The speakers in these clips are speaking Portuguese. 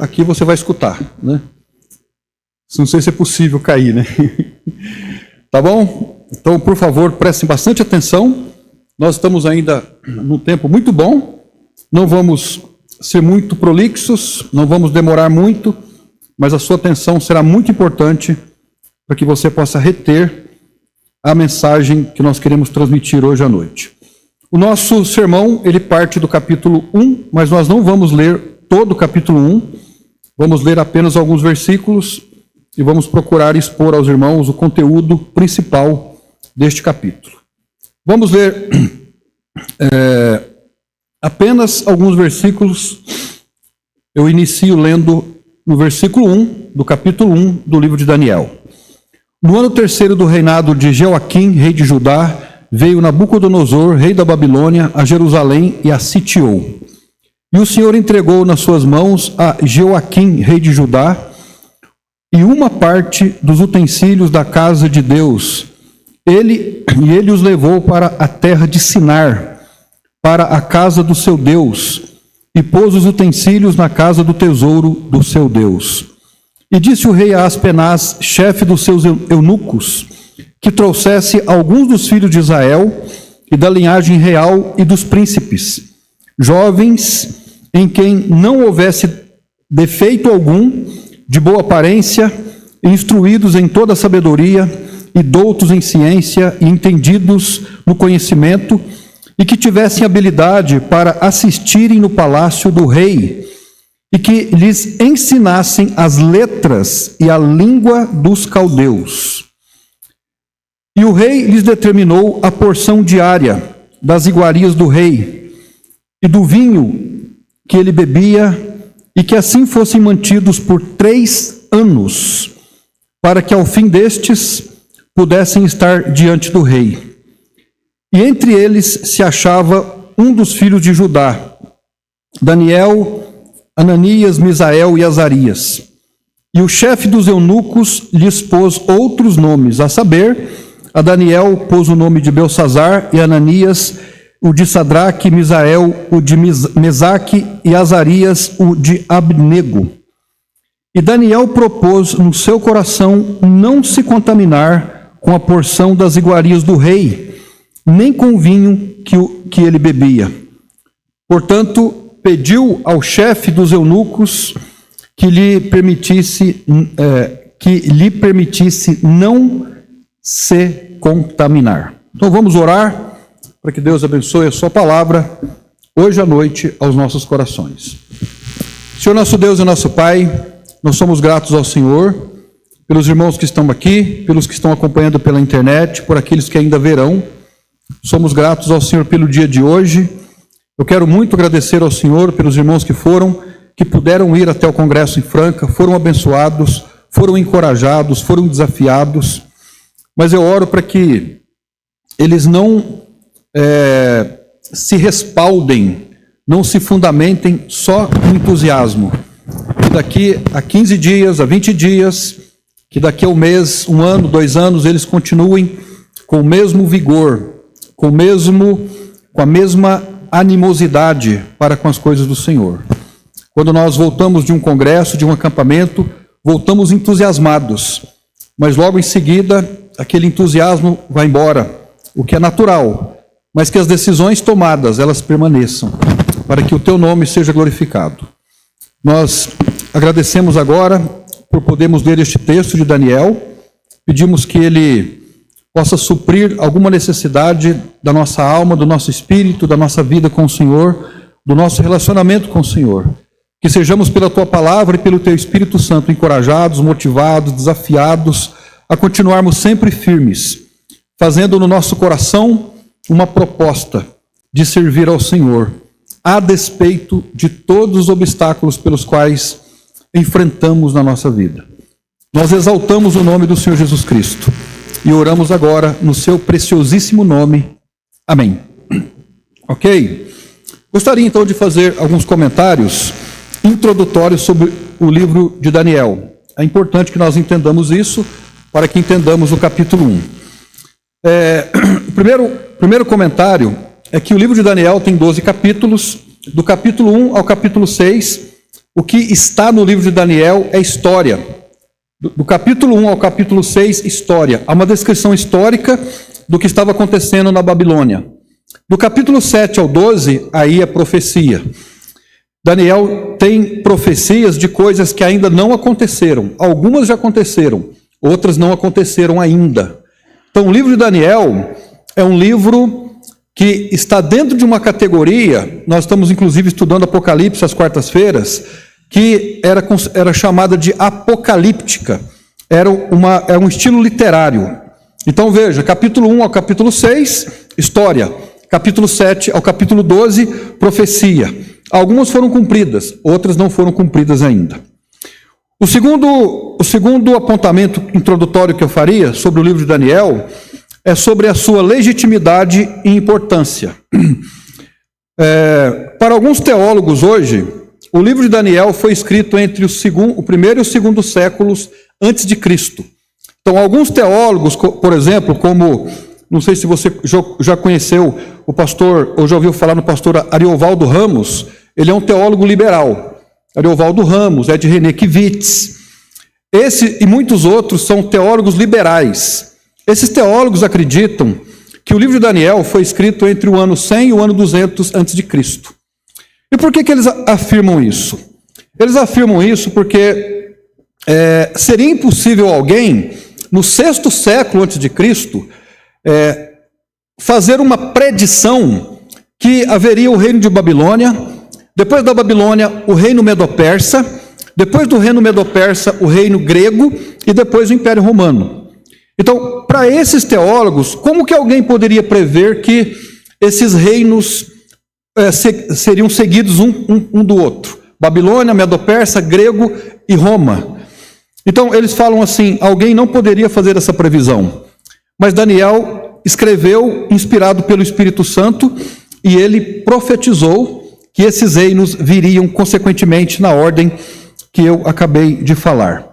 aqui você vai escutar, né? Não sei se é possível cair, né? Tá bom? Então, por favor, prestem bastante atenção. Nós estamos ainda num tempo muito bom. Não vamos ser muito prolixos, não vamos demorar muito, mas a sua atenção será muito importante para que você possa reter a mensagem que nós queremos transmitir hoje à noite. O nosso sermão, ele parte do capítulo 1, mas nós não vamos ler todo o capítulo 1, vamos ler apenas alguns versículos e vamos procurar expor aos irmãos o conteúdo principal deste capítulo. Vamos ler apenas alguns versículos. Eu inicio lendo no versículo 1 do capítulo 1 do livro de Daniel. No ano terceiro do reinado de Jeoaquim, rei de Judá, veio Nabucodonosor, rei da Babilônia, a Jerusalém e a sitiou. E o Senhor entregou nas suas mãos a Jeoaquim, rei de Judá, e uma parte dos utensílios da casa de Deus. Ele os levou para a terra de Sinar, para a casa do seu Deus, e pôs os utensílios na casa do tesouro do seu Deus. E disse o rei a Aspenaz, chefe dos seus eunucos, que trouxesse alguns dos filhos de Israel e da linhagem real e dos príncipes, jovens em quem não houvesse defeito algum, de boa aparência, instruídos em toda a sabedoria e doutos em ciência e entendidos no conhecimento, e que tivessem habilidade para assistirem no palácio do rei, e que lhes ensinassem as letras e a língua dos caldeus. E o rei lhes determinou a porção diária das iguarias do rei e do vinho que ele bebia, e que assim fossem mantidos por 3 anos, para que ao fim destes pudessem estar diante do rei. E entre eles se achava um dos filhos de Judá, Daniel, Ananias, Misael e Azarias. E o chefe dos eunucos lhes pôs outros nomes, a saber, a Daniel pôs o nome de Belsassar, e Ananias o de Sadraque, Misael o de Mesaque, e Azarias o de Abnego. E Daniel propôs no seu coração não se contaminar com a porção das iguarias do rei, nem com o vinho que ele bebia. Portanto, pediu ao chefe dos eunucos que lhe permitisse não se contaminar. Então vamos orar para que Deus abençoe a sua palavra hoje à noite aos nossos corações. Senhor nosso Deus e nosso Pai, nós somos gratos ao Senhor pelos irmãos que estão aqui, pelos que estão acompanhando pela internet, por aqueles que ainda verão. Somos gratos ao Senhor pelo dia de hoje. Eu quero muito agradecer ao Senhor pelos irmãos que puderam ir até o Congresso em Franca, foram abençoados, foram encorajados, foram desafiados. Mas eu oro para que eles não se respaldem, não se fundamentem só no entusiasmo. Que daqui a 15 dias, a 20 dias, que daqui a um mês, 1 ano, 2 anos, eles continuem com o mesmo vigor, com a mesma animosidade para com as coisas do Senhor. Quando nós voltamos de um congresso, de um acampamento, voltamos entusiasmados, mas logo em seguida, aquele entusiasmo vai embora, o que é natural, mas que as decisões tomadas, elas permaneçam, para que o teu nome seja glorificado. Nós agradecemos agora por podermos ler este texto de Daniel, pedimos que ele possa suprir alguma necessidade da nossa alma, do nosso espírito, da nossa vida com o Senhor, do nosso relacionamento com o Senhor. Que sejamos pela tua palavra e pelo teu Espírito Santo encorajados, motivados, desafiados a continuarmos sempre firmes, fazendo no nosso coração uma proposta de servir ao Senhor, a despeito de todos os obstáculos pelos quais enfrentamos na nossa vida. Nós exaltamos o nome do Senhor Jesus Cristo e oramos agora no seu preciosíssimo nome. Amém. Ok? Gostaria então de fazer alguns comentários introdutórios sobre o livro de Daniel. É importante que nós entendamos isso para que entendamos o capítulo 1. O primeiro comentário é que o livro de Daniel tem 12 capítulos. Do capítulo 1 ao capítulo 6 o que está no livro de Daniel é história. Do capítulo 1 ao capítulo 6, história. Há uma descrição histórica do que estava acontecendo na Babilônia. Do capítulo 7 ao 12, aí é profecia. Daniel tem profecias de coisas que ainda não aconteceram. Algumas já aconteceram, outras não aconteceram ainda. Então, o livro de Daniel é um livro que está dentro de uma categoria, nós estamos inclusive estudando Apocalipse às quartas-feiras, que era chamada de apocalíptica. Era um estilo literário. Então veja, capítulo 1 ao capítulo 6, história. Capítulo 7 ao capítulo 12, profecia. Algumas foram cumpridas, outras não foram cumpridas ainda. O segundo apontamento introdutório que eu faria sobre o livro de Daniel é sobre a sua legitimidade e importância. Para alguns teólogos hoje, o livro de Daniel foi escrito entre o primeiro e o segundo séculos antes de Cristo. Então, alguns teólogos, por exemplo, como, não sei se você já conheceu o pastor, ou já ouviu falar no pastor Ariovaldo Ramos, ele é um teólogo liberal. Ariovaldo Ramos, Ed René Kivitz. Esse e muitos outros são teólogos liberais. Esses teólogos acreditam que o livro de Daniel foi escrito entre o ano 100 e o ano 200 antes de Cristo. E por que eles afirmam isso? Eles afirmam isso porque seria impossível alguém, no 6º século antes de Cristo, fazer uma predição que haveria o reino de Babilônia, depois da Babilônia o reino medo-persa, depois do reino medo-persa o reino grego e depois o Império Romano. Então, para esses teólogos, como que alguém poderia prever que esses reinos seriam seguidos um do outro? Babilônia, Medo-Persa, grego e Roma. Então, eles falam assim, alguém não poderia fazer essa previsão. Mas Daniel escreveu, inspirado pelo Espírito Santo, e ele profetizou que esses reinos viriam consequentemente na ordem que eu acabei de falar.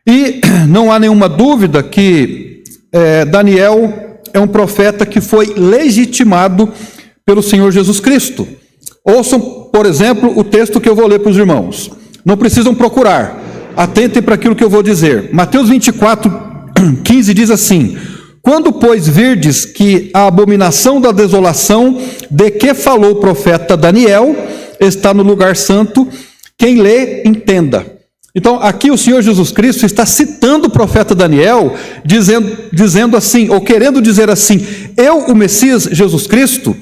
E não há nenhuma dúvida que Daniel é um profeta que foi legitimado pelo Senhor Jesus Cristo. Ouçam, por exemplo, o texto que eu vou ler para os irmãos. Não precisam procurar. Atentem para aquilo que eu vou dizer. Mateus 24:15 diz assim: quando, pois, virdes que a abominação da desolação de que falou o profeta Daniel está no lugar santo, quem lê, entenda. Então, aqui o Senhor Jesus Cristo está citando o profeta Daniel, dizendo assim, ou querendo dizer assim, eu, o Messias Jesus Cristo,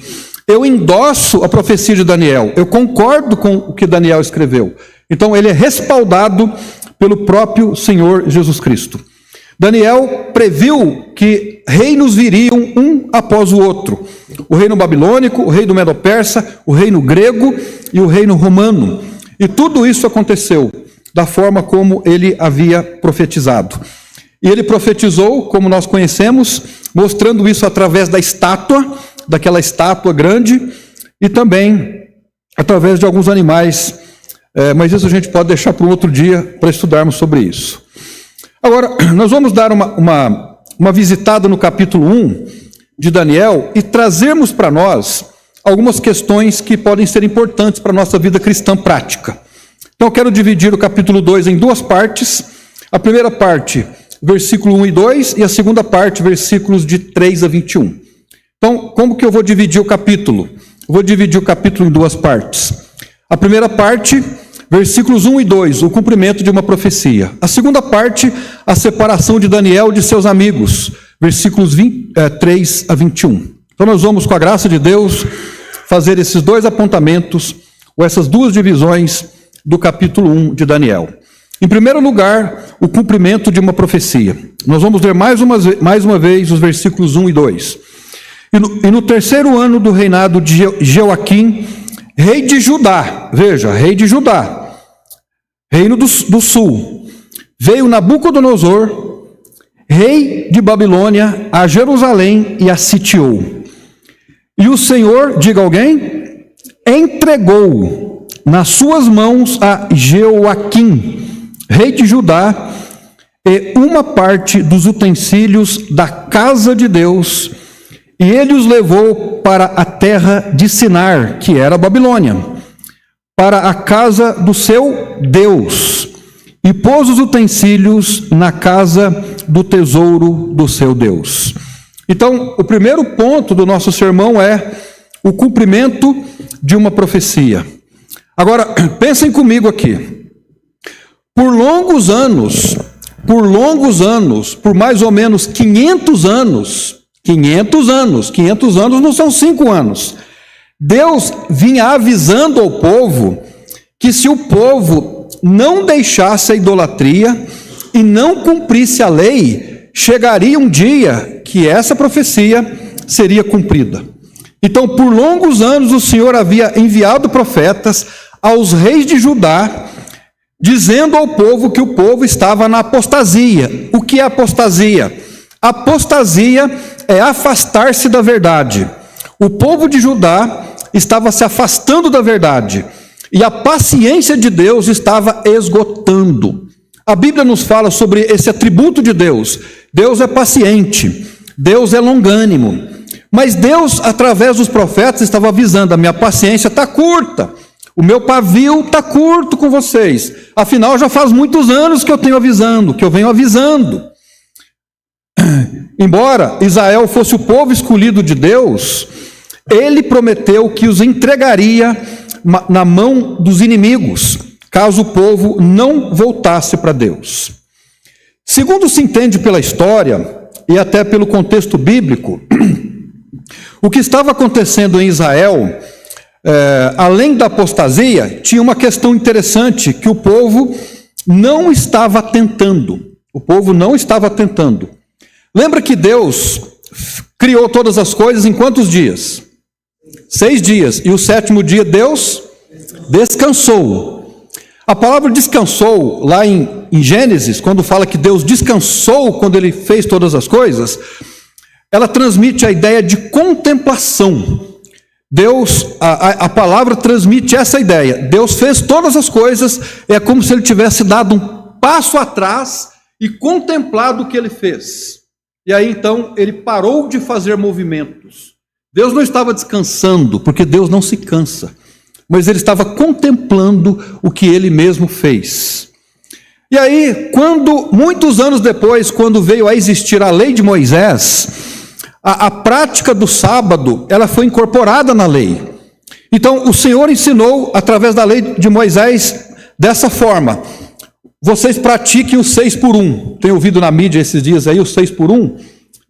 eu endosso a profecia de Daniel, eu concordo com o que Daniel escreveu. Então, ele é respaldado pelo próprio Senhor Jesus Cristo. Daniel previu que reinos viriam um após o outro. O reino babilônico, o reino medo-persa, o reino grego e o reino romano. E tudo isso aconteceu da forma como ele havia profetizado. E ele profetizou, como nós conhecemos, mostrando isso através da estátua, daquela estátua grande, e também através de alguns animais. Mas isso a gente pode deixar para um outro dia para estudarmos sobre isso. Agora, nós vamos dar uma visitada no capítulo 1 de Daniel e trazermos para nós algumas questões que podem ser importantes para a nossa vida cristã prática. Então, eu quero dividir o capítulo 2 em duas partes. A primeira parte, versículo 1 e 2, e a segunda parte, versículos de 3 a 21. Então, como que eu vou dividir o capítulo? Eu vou dividir o capítulo em duas partes. A primeira parte, versículos 1 e 2, o cumprimento de uma profecia. A segunda parte, a separação de Daniel de seus amigos, versículos 3 a 21. Então nós vamos, com a graça de Deus, fazer esses dois apontamentos, ou essas duas divisões do capítulo 1 de Daniel. Em primeiro lugar, o cumprimento de uma profecia. Nós vamos ler mais uma vez os versículos 1 e 2. E no terceiro ano do reinado de Jeoaquim, rei de Judá, veja, rei de Judá, reino do sul, veio Nabucodonosor, rei de Babilônia, a Jerusalém e a sitiou. E o Senhor, diga alguém, entregou nas suas mãos a Jeoaquim, rei de Judá, e uma parte dos utensílios da casa de Deus, e ele os levou para a terra de Sinar, que era a Babilônia, para a casa do seu Deus, e pôs os utensílios na casa do tesouro do seu Deus. Então, o primeiro ponto do nosso sermão é o cumprimento de uma profecia. Agora, pensem comigo aqui. Por longos anos, por mais ou menos 500 anos não são 5 anos, Deus vinha avisando ao povo que se o povo não deixasse a idolatria e não cumprisse a lei, chegaria um dia que essa profecia seria cumprida. Então, por longos anos, o Senhor havia enviado profetas aos reis de Judá, dizendo ao povo que o povo estava na apostasia. O que é apostasia? Apostasia é afastar-se da verdade. O povo de Judá estava se afastando da verdade, e a paciência de Deus estava esgotando. A Bíblia nos fala sobre esse atributo de Deus. Deus é paciente, Deus é longânimo, mas Deus, através dos profetas, estava avisando: a minha paciência está curta, o meu pavio está curto com vocês, afinal já faz muitos anos que eu venho avisando. Embora Israel fosse o povo escolhido de Deus, ele prometeu que os entregaria na mão dos inimigos, caso o povo não voltasse para Deus. Segundo se entende pela história, e até pelo contexto bíblico, o que estava acontecendo em Israel, além da apostasia, tinha uma questão interessante que o povo não estava atentando. Lembra que Deus criou todas as coisas em quantos dias? 6 dias. E o 7º dia Deus descansou. A palavra descansou, lá em Gênesis, quando fala que Deus descansou quando Ele fez todas as coisas, ela transmite a ideia de contemplação. A palavra transmite essa ideia. Deus fez todas as coisas, é como se Ele tivesse dado um passo atrás e contemplado o que Ele fez. E aí então Ele parou de fazer movimentos. Deus não estava descansando, porque Deus não se cansa, mas Ele estava contemplando o que Ele mesmo fez. E aí, muitos anos depois, quando veio a existir a lei de Moisés, a prática do sábado, ela foi incorporada na lei. Então, o Senhor ensinou, através da lei de Moisés, dessa forma: vocês pratiquem o 6x1. Tem ouvido na mídia esses dias aí o 6x1?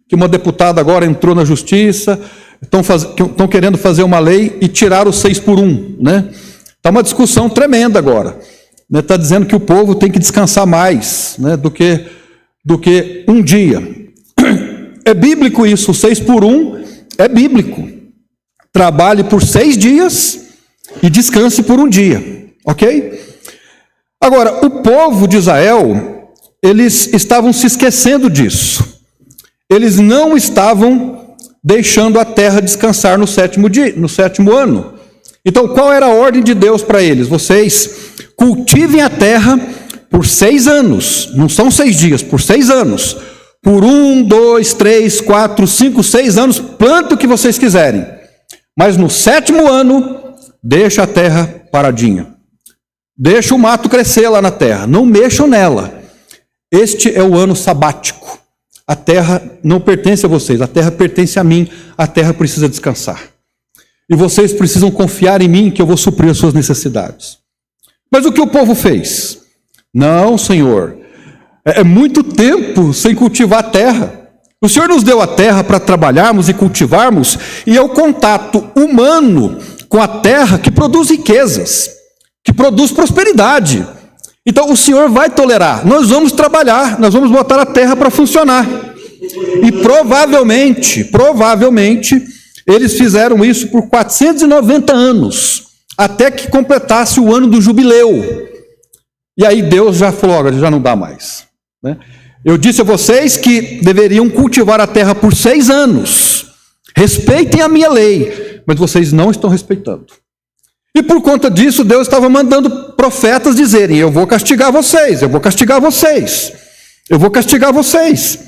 Que uma deputada agora entrou na justiça, estão querendo fazer uma lei e tirar o 6x1, né? Está uma discussão tremenda agora. Está dizendo que o povo tem que descansar mais, né, do que um dia. É bíblico isso, o 6x1 é bíblico. Trabalhe por 6 dias e descanse por um dia, ok? Agora, o povo de Israel, eles estavam se esquecendo disso. Eles não estavam deixando a terra descansar no 7º ano. Então, qual era a ordem de Deus para eles? Vocês cultivem a terra por 6 anos, não são 6 dias, por 6 anos. Por 1, 2, 3, 4, 5, 6 anos, planta o que vocês quiserem. Mas no 7º ano, deixa a terra paradinha. Deixa o mato crescer lá na terra, não mexam nela. Este é o ano sabático. A terra não pertence a vocês, a terra pertence a mim, a terra precisa descansar. E vocês precisam confiar em mim que eu vou suprir as suas necessidades. Mas o que o povo fez? Não, Senhor, é muito tempo sem cultivar a terra. O Senhor nos deu a terra para trabalharmos e cultivarmos, e é o contato humano com a terra que produz riquezas, que produz prosperidade. Então o Senhor vai tolerar, nós vamos trabalhar, nós vamos botar a terra para funcionar. E provavelmente, eles fizeram isso por 490 anos, até que completasse o ano do jubileu. E aí Deus já falou: olha, já não dá mais, né? Eu disse a vocês que deveriam cultivar a terra por 6 anos. Respeitem a minha lei, mas vocês não estão respeitando. E por conta disso, Deus estava mandando profetas dizerem: eu vou castigar vocês, eu vou castigar vocês, eu vou castigar vocês.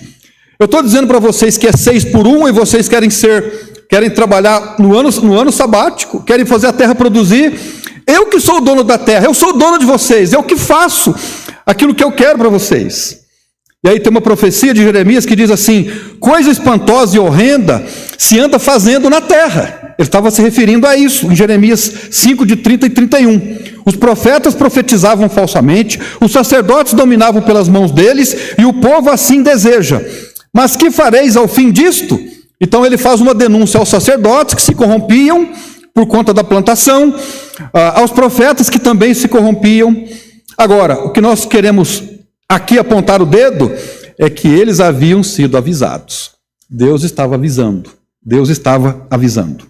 Eu estou dizendo para vocês que é 6x1 e vocês querem trabalhar no ano sabático, querem fazer a terra produzir. Eu que sou o dono da terra, eu sou o dono de vocês, eu que faço aquilo que eu quero para vocês. E aí tem uma profecia de Jeremias que diz assim: coisa espantosa e horrenda se anda fazendo na terra. Ele estava se referindo a isso, em Jeremias 5, de 30 e 31. Os profetas profetizavam falsamente, os sacerdotes dominavam pelas mãos deles, e o povo assim deseja. Mas que fareis ao fim disto? Então ele faz uma denúncia aos sacerdotes que se corrompiam por conta da plantação, aos profetas que também se corrompiam. Agora, o que nós queremos aqui apontar o dedo é que eles haviam sido avisados. Deus estava avisando. Deus estava avisando.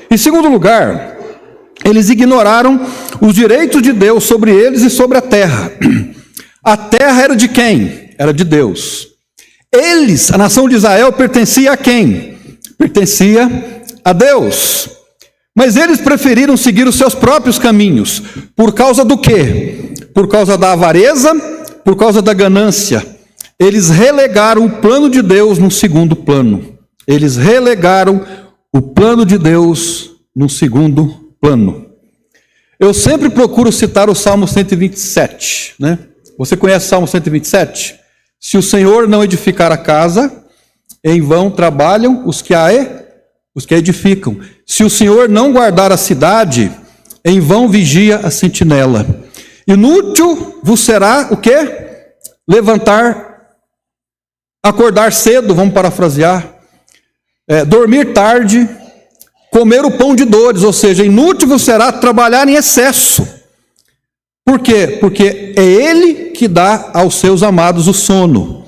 Em segundo lugar, eles ignoraram os direitos de Deus sobre eles e sobre a terra. A terra era de quem? Era de Deus. Eles, a nação de Israel, pertencia a quem? Pertencia a Deus. Mas eles preferiram seguir os seus próprios caminhos. Por causa do quê? Por causa da avareza, por causa da ganância. Eles relegaram o plano de Deus num segundo plano. Eles relegaram o plano de Deus num segundo plano. Eu sempre procuro citar o Salmo 127, né? Você conhece o Salmo 127? Se o Senhor não edificar a casa, em vão trabalham os que a edificam. Se o Senhor não guardar a cidade, em vão vigia a sentinela. Inútil vos será o quê? Acordar cedo, vamos parafrasear, dormir tarde, comer o pão de dores, ou seja, inútil vos será trabalhar em excesso. Por quê? Porque é Ele que dá aos seus amados o sono.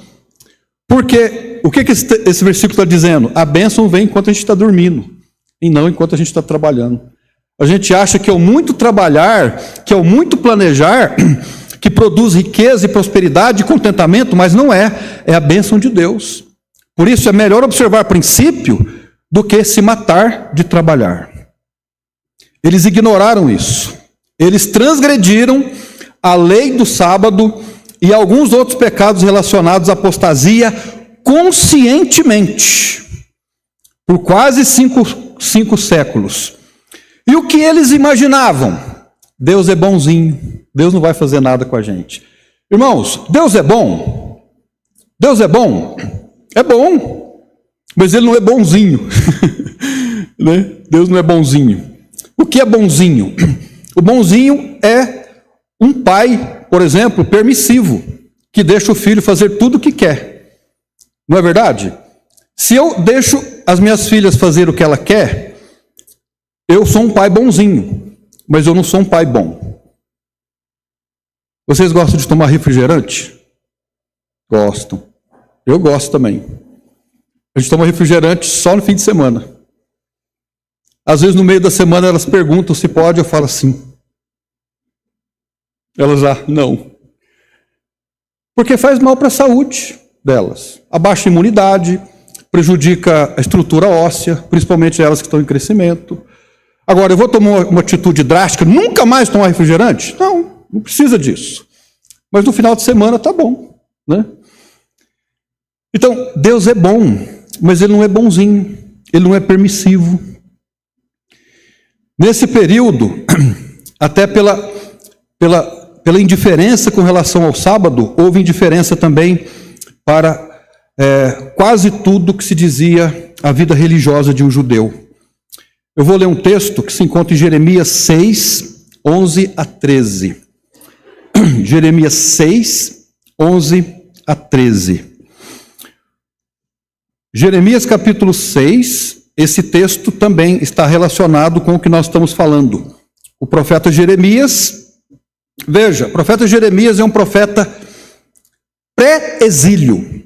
Porque, o que esse versículo está dizendo? A bênção vem enquanto a gente está dormindo, e não enquanto a gente está trabalhando. A gente acha que é o muito trabalhar, que é o muito planejar, que produz riqueza e prosperidade e contentamento, mas não é. É a bênção de Deus. Por isso é melhor observar princípio do que se matar de trabalhar. Eles ignoraram isso. Eles transgrediram a lei do sábado e alguns outros pecados relacionados à apostasia conscientemente, por quase cinco séculos. E o que eles imaginavam? Deus é bonzinho, Deus não vai fazer nada com a gente. Irmãos, Deus é bom? Deus é bom? É bom, mas Ele não é bonzinho. Né? Deus não é bonzinho. O que é bonzinho? O bonzinho é um pai, por exemplo, permissivo, que deixa o filho fazer tudo o que quer. Não é verdade? Se eu deixo as minhas filhas fazer o que ela quer, eu sou um pai bonzinho, mas eu não sou um pai bom. Vocês gostam de tomar refrigerante? Gostam. Eu gosto também. A gente toma refrigerante só no fim de semana. Às vezes no meio da semana elas perguntam se pode, eu falo sim. Elas não. Porque faz mal para a saúde delas. Abaixa a imunidade, prejudica a estrutura óssea, principalmente elas que estão em crescimento. Agora, eu vou tomar uma atitude drástica, nunca mais tomar refrigerante? Não precisa disso. Mas no final de semana tá bom, né? Então, Deus é bom, mas Ele não é bonzinho, Ele não é permissivo. Nesse período, até pela indiferença com relação ao sábado, houve indiferença também para quase tudo que se dizia a vida religiosa de um judeu. Eu vou ler um texto que se encontra em Jeremias 6, 11 a 13. Jeremias 6, 11 a 13. Jeremias capítulo 6, esse texto também está relacionado com o que nós estamos falando. O profeta Jeremias, veja, o profeta Jeremias é um profeta pré-exílio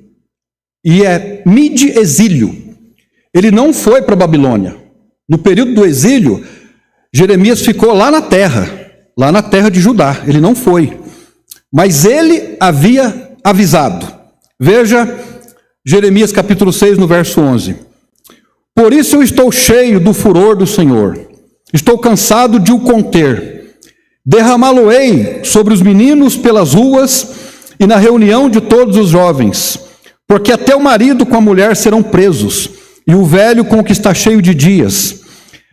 e é mid-exílio. Ele não foi para a Babilônia. No período do exílio, Jeremias ficou lá na terra de Judá. Ele não foi. Mas ele havia avisado. Veja Jeremias capítulo 6, no verso 11. Por isso eu estou cheio do furor do Senhor. Estou cansado de o conter. Derramá-lo-ei sobre os meninos pelas ruas e na reunião de todos os jovens. Porque até o marido com a mulher serão presos, e o velho com o que está cheio de dias.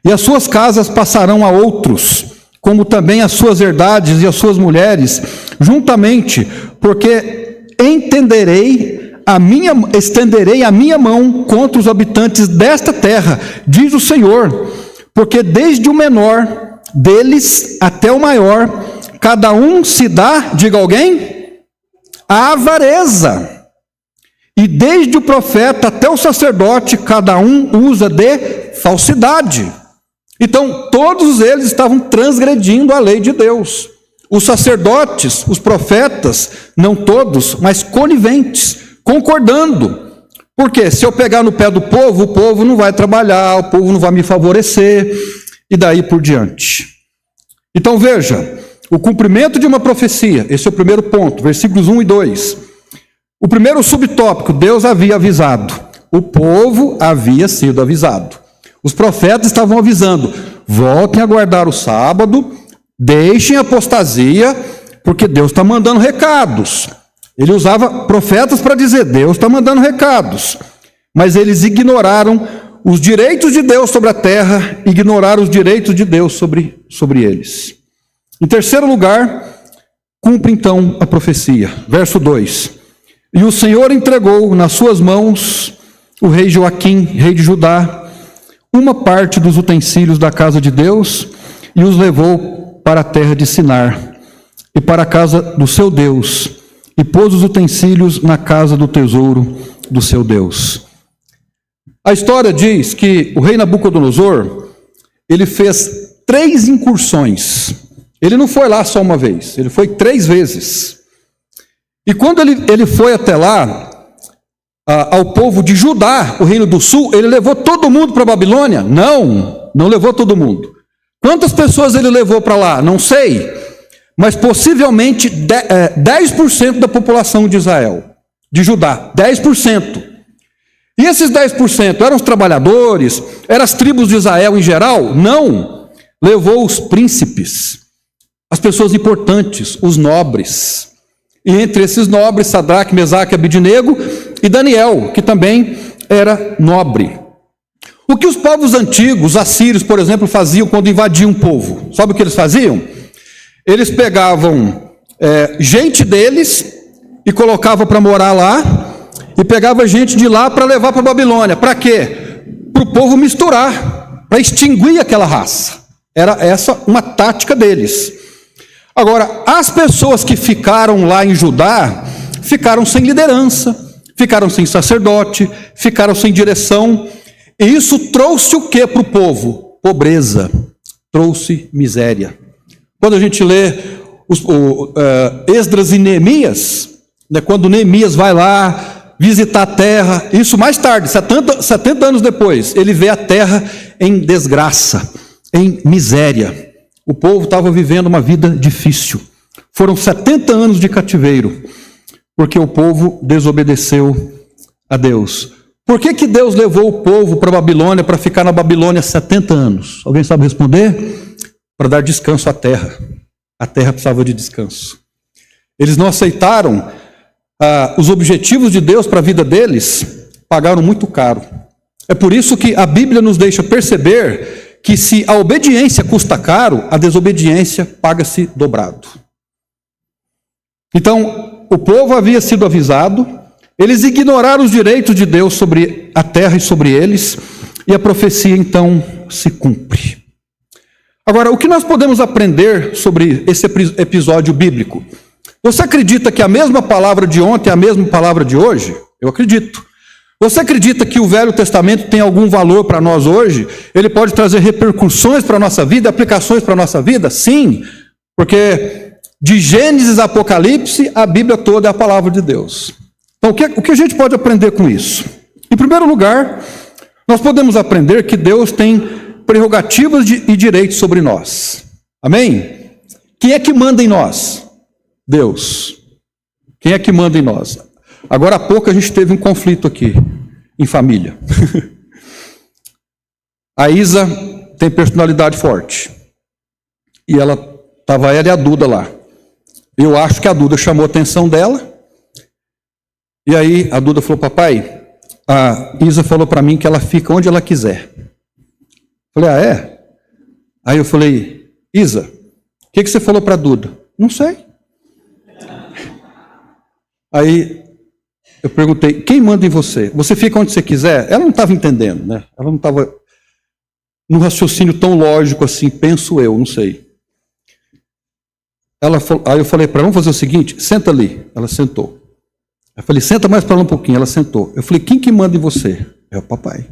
E as suas casas passarão a outros, como também as suas herdades e as suas mulheres, juntamente, porque estenderei a minha mão contra os habitantes desta terra, diz o Senhor, porque desde o menor deles até o maior, cada um se dá, diga alguém, a avareza. E desde o profeta até o sacerdote, cada um usa de falsidade. Então, todos eles estavam transgredindo a lei de Deus. Os sacerdotes, os profetas, não todos, mas coniventes, concordando. Porque se eu pegar no pé do povo, o povo não vai trabalhar, o povo não vai me favorecer, e daí por diante. Então veja, o cumprimento de uma profecia, esse é o primeiro ponto, versículos 1 e 2. O primeiro subtópico, Deus havia avisado, o povo havia sido avisado. Os profetas estavam avisando, voltem a guardar o sábado, deixem a apostasia, porque Deus está mandando recados. Ele usava profetas para dizer, Deus está mandando recados. Mas eles ignoraram os direitos de Deus sobre a terra, ignoraram os direitos de Deus sobre eles. Em terceiro lugar, cumpre então a profecia. Verso 2. E o Senhor entregou nas suas mãos o rei Joaquim, rei de Judá, uma parte dos utensílios da casa de Deus e os levou para a terra de Sinar e para a casa do seu Deus e pôs os utensílios na casa do tesouro do seu Deus. A história diz que o rei Nabucodonosor, ele fez 3 incursões. Ele não foi lá só uma vez, ele foi 3 vezes. E quando ele foi até lá, ao povo de Judá, o reino do sul, ele levou todo mundo para a Babilônia? Não levou todo mundo. Quantas pessoas ele levou para lá? Não sei, mas possivelmente 10% da população de Israel, de Judá, 10%. E esses 10% eram os trabalhadores, eram as tribos de Israel em geral? Não, levou os príncipes, as pessoas importantes, os nobres. E entre esses nobres, Sadraque, Mesaque, Abidnego e Daniel, que também era nobre. O que os povos antigos, os assírios, por exemplo, faziam quando invadiam um povo? Sabe o que eles faziam? Eles pegavam gente deles e colocavam para morar lá, e pegava gente de lá para levar para a Babilônia. Para quê? Para o povo misturar, para extinguir aquela raça. Era essa uma tática deles. Agora, as pessoas que ficaram lá em Judá, ficaram sem liderança, ficaram sem sacerdote, ficaram sem direção, e isso trouxe o que para o povo? Pobreza, trouxe miséria. Quando a gente lê Esdras e Neemias, né, quando Neemias vai lá visitar a terra, isso mais tarde, 70 anos depois, ele vê a terra em desgraça, em miséria. O povo estava vivendo uma vida difícil. Foram 70 anos de cativeiro, porque o povo desobedeceu a Deus. Por que Deus levou o povo para a Babilônia, para ficar na Babilônia 70 anos? Alguém sabe responder? Para dar descanso à terra. A terra precisava de descanso. Eles não aceitaram os objetivos de Deus para a vida deles, pagaram muito caro. É por isso que a Bíblia nos deixa perceber que se a obediência custa caro, a desobediência paga-se dobrado. Então, o povo havia sido avisado, eles ignoraram os direitos de Deus sobre a terra e sobre eles, e a profecia então se cumpre. Agora, o que nós podemos aprender sobre esse episódio bíblico? Você acredita que a mesma palavra de ontem é a mesma palavra de hoje? Eu acredito. Você acredita que o Velho Testamento tem algum valor para nós hoje? Ele pode trazer repercussões para a nossa vida, aplicações para a nossa vida? Sim, porque de Gênesis a Apocalipse, a Bíblia toda é a palavra de Deus. Então, o que a gente pode aprender com isso? Em primeiro lugar, nós podemos aprender que Deus tem prerrogativas e direitos sobre nós. Amém? Quem é que manda em nós? Deus. Quem é que manda em nós? Agora há pouco a gente teve um conflito aqui, em família. A Isa tem personalidade forte. E estava ela e a Duda lá. Eu acho que a Duda chamou a atenção dela. E aí a Duda falou, papai, a Isa falou para mim que ela fica onde ela quiser. Eu falei, é? Aí eu falei, Isa, que você falou para a Duda? Não sei. Aí eu perguntei, quem manda em você? Você fica onde você quiser? Ela não estava entendendo, né? Ela não estava num raciocínio tão lógico assim, penso eu, não sei. Aí eu falei para ela, vamos fazer o seguinte, senta ali. Ela sentou. Eu falei, senta mais para lá um pouquinho. Ela sentou. Eu falei, quem que manda em você? É o papai.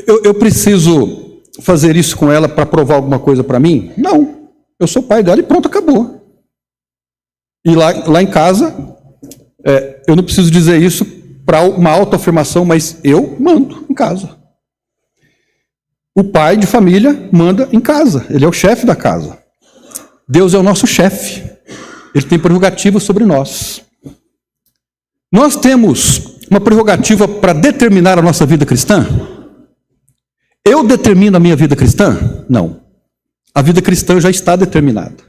Eu preciso fazer isso com ela para provar alguma coisa para mim? Não. Eu sou pai dela e pronto, acabou. E lá em casa, eu não preciso dizer isso para uma autoafirmação, mas eu mando em casa. O pai de família manda em casa. Ele é o chefe da casa. Deus é o nosso chefe. Ele tem prerrogativa sobre nós. Nós temos uma prerrogativa para determinar a nossa vida cristã? Eu determino a minha vida cristã? Não. A vida cristã já está determinada.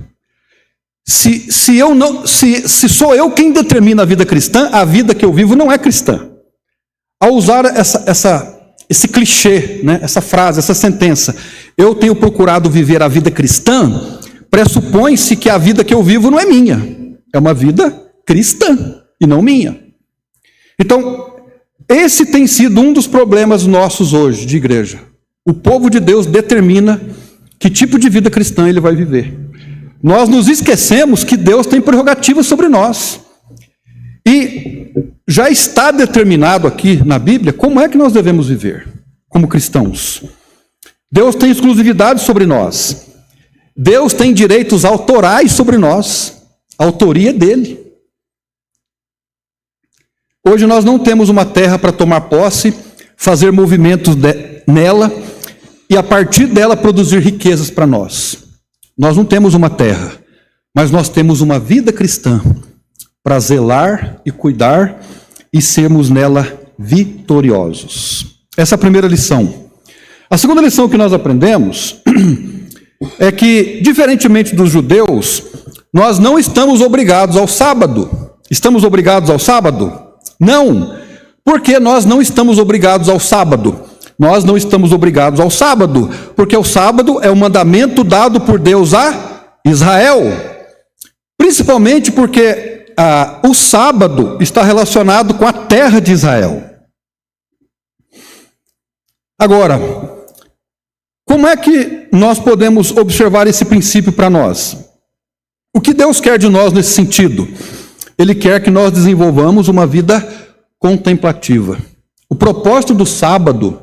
Se sou eu quem determina a vida cristã, a vida que eu vivo não é cristã. Ao usar esse clichê, né, essa frase, essa sentença, eu tenho procurado viver a vida cristã, pressupõe-se que a vida que eu vivo não é minha, é uma vida cristã e não minha. Então, esse tem sido um dos problemas nossos hoje de igreja. O povo de Deus determina que tipo de vida cristã ele vai viver. Nós nos esquecemos que Deus tem prerrogativa sobre nós. E já está determinado aqui na Bíblia como é que nós devemos viver como cristãos. Deus tem exclusividade sobre nós. Deus tem direitos autorais sobre nós. A autoria é dele. Hoje nós não temos uma terra para tomar posse, fazer movimentos nela e a partir dela produzir riquezas para nós. Nós não temos uma terra, mas nós temos uma vida cristã para zelar e cuidar e sermos nela vitoriosos. Essa é a primeira lição. A segunda lição que nós aprendemos é que, diferentemente dos judeus, nós não estamos obrigados ao sábado. Estamos obrigados ao sábado? Não. Por que nós não estamos obrigados ao sábado? Nós não estamos obrigados ao sábado, porque o sábado é o mandamento dado por Deus a Israel. Principalmente porque o sábado está relacionado com a terra de Israel. Agora, como é que nós podemos observar esse princípio para nós? O que Deus quer de nós nesse sentido? Ele quer que nós desenvolvamos uma vida contemplativa. O propósito do sábado,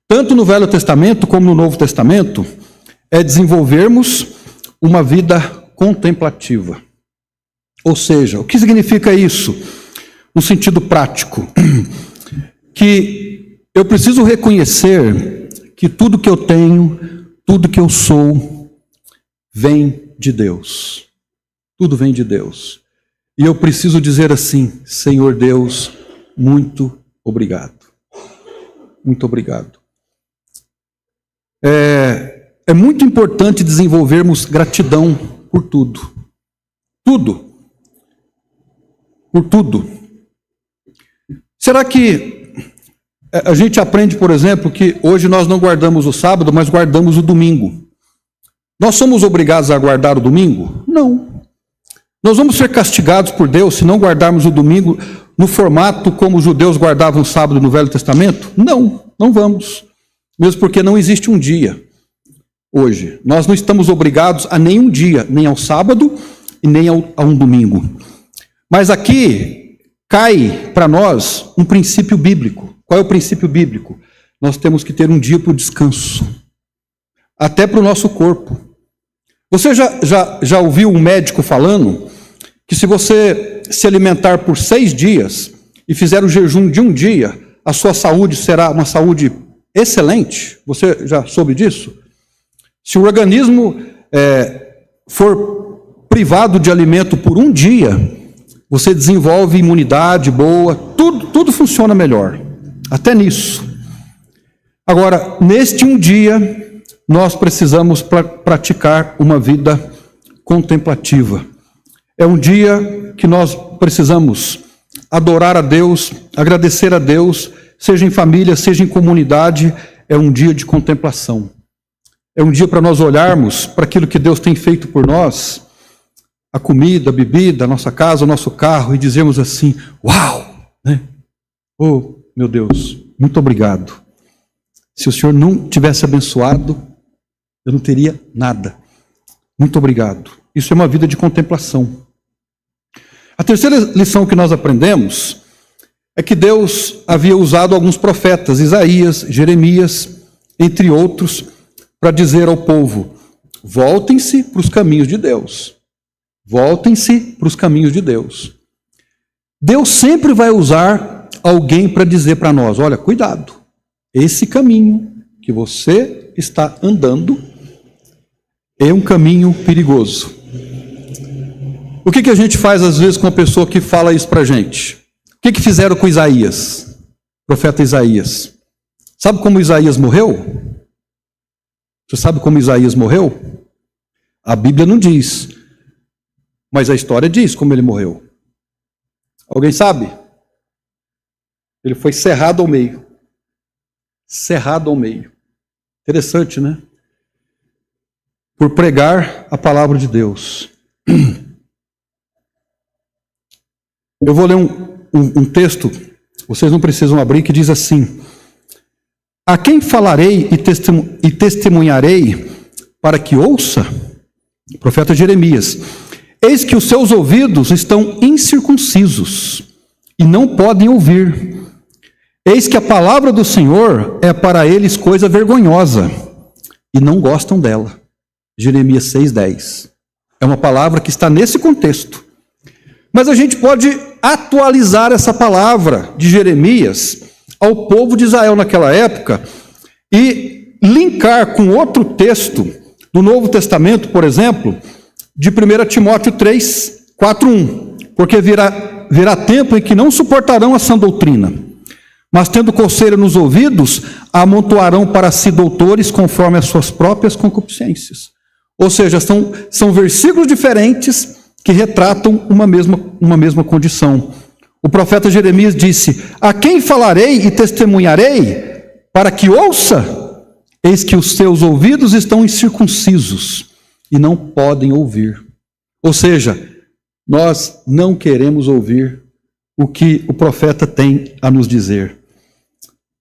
tanto no Velho Testamento como no Novo Testamento, é desenvolvermos uma vida contemplativa. Ou seja, o que significa isso? No sentido prático, que eu preciso reconhecer que tudo que eu tenho, tudo que eu sou, vem de Deus. Tudo vem de Deus. E eu preciso dizer assim, Senhor Deus, muito obrigado. Muito obrigado. É muito importante desenvolvermos gratidão por tudo. Tudo. Por tudo. Será que a gente aprende, por exemplo, que hoje nós não guardamos o sábado, mas guardamos o domingo? Nós somos obrigados a guardar o domingo? Não. Nós vamos ser castigados por Deus se não guardarmos o domingo no formato como os judeus guardavam o sábado no Velho Testamento? Não, não vamos. Mesmo porque não existe um dia hoje. Nós não estamos obrigados a nenhum dia, nem ao sábado e nem a um domingo. Mas aqui cai para nós um princípio bíblico. Qual é o princípio bíblico? Nós temos que ter um dia para o descanso. Até para o nosso corpo. Você já ouviu um médico falando que se você se alimentar por 6 dias e fizer o jejum de um dia, a sua saúde será uma saúde excelente? Você já soube disso? Se o organismo for privado de alimento por um dia, você desenvolve imunidade boa, tudo funciona melhor. Até nisso. Agora, neste um dia, nós precisamos praticar uma vida contemplativa. É um dia que nós precisamos adorar a Deus, agradecer a Deus, seja em família, seja em comunidade, é um dia de contemplação. é um dia para nós olharmos para aquilo que Deus tem feito por nós, a comida, a bebida, a nossa casa, o nosso carro, e dizermos assim, uau, né? Oh, meu Deus, muito obrigado. Se o Senhor não tivesse abençoado, eu não teria nada. Muito obrigado. Isso é uma vida de contemplação. A terceira lição que nós aprendemos é que Deus havia usado alguns profetas, Isaías, Jeremias, entre outros, para dizer ao povo, voltem-se para os caminhos de Deus. Voltem-se para os caminhos de Deus. Deus sempre vai usar alguém para dizer para nós, olha, cuidado, esse caminho que você está andando é um caminho perigoso. O que a gente faz às vezes com uma pessoa que fala isso para a gente? O que fizeram com Isaías, profeta Isaías? Sabe como Isaías morreu? Você sabe como Isaías morreu? A Bíblia não diz, mas a história diz como ele morreu. Alguém sabe? Ele foi cerrado ao meio. Cerrado ao meio. Interessante, né? Por pregar a palavra de Deus. Eu vou ler um texto, vocês não precisam abrir, que diz assim: a quem falarei e testemunharei para que ouça? Profeta Jeremias. Eis que os seus ouvidos estão incircuncisos e não podem ouvir. Eis que a palavra do Senhor é para eles coisa vergonhosa e não gostam dela. Jeremias 6,10. É uma palavra que está nesse contexto. Mas a gente pode atualizar essa palavra de Jeremias ao povo de Israel naquela época e linkar com outro texto do Novo Testamento, por exemplo, de 1 Timóteo 3, 4:1. Porque virá tempo em que não suportarão a sã doutrina, mas tendo coceira nos ouvidos, amontoarão para si doutores conforme as suas próprias concupiscências. Ou seja, são versículos diferentes que retratam uma mesma condição. O profeta Jeremias disse: a quem falarei e testemunharei para que ouça? Eis que os seus ouvidos estão incircuncisos e não podem ouvir. Ou seja, nós não queremos ouvir o que o profeta tem a nos dizer.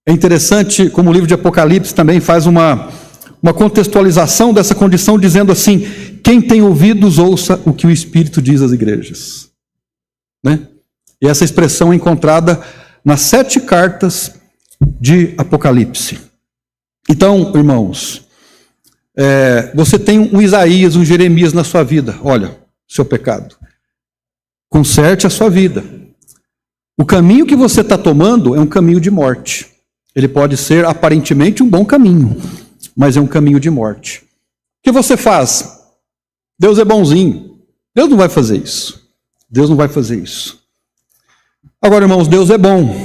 É interessante como o livro de Apocalipse também faz uma contextualização dessa condição, dizendo assim: quem tem ouvidos, ouça o que o Espírito diz às igrejas. Né? E essa expressão é encontrada nas 7 cartas de Apocalipse. Então, irmãos, você tem um Isaías, um Jeremias na sua vida. Olha, seu pecado. Conserte a sua vida. O caminho que você está tomando é um caminho de morte. Ele pode ser aparentemente um bom caminho, mas é um caminho de morte. O que você faz? Deus é bonzinho. Deus não vai fazer isso. Deus não vai fazer isso. Agora, irmãos, Deus é bom,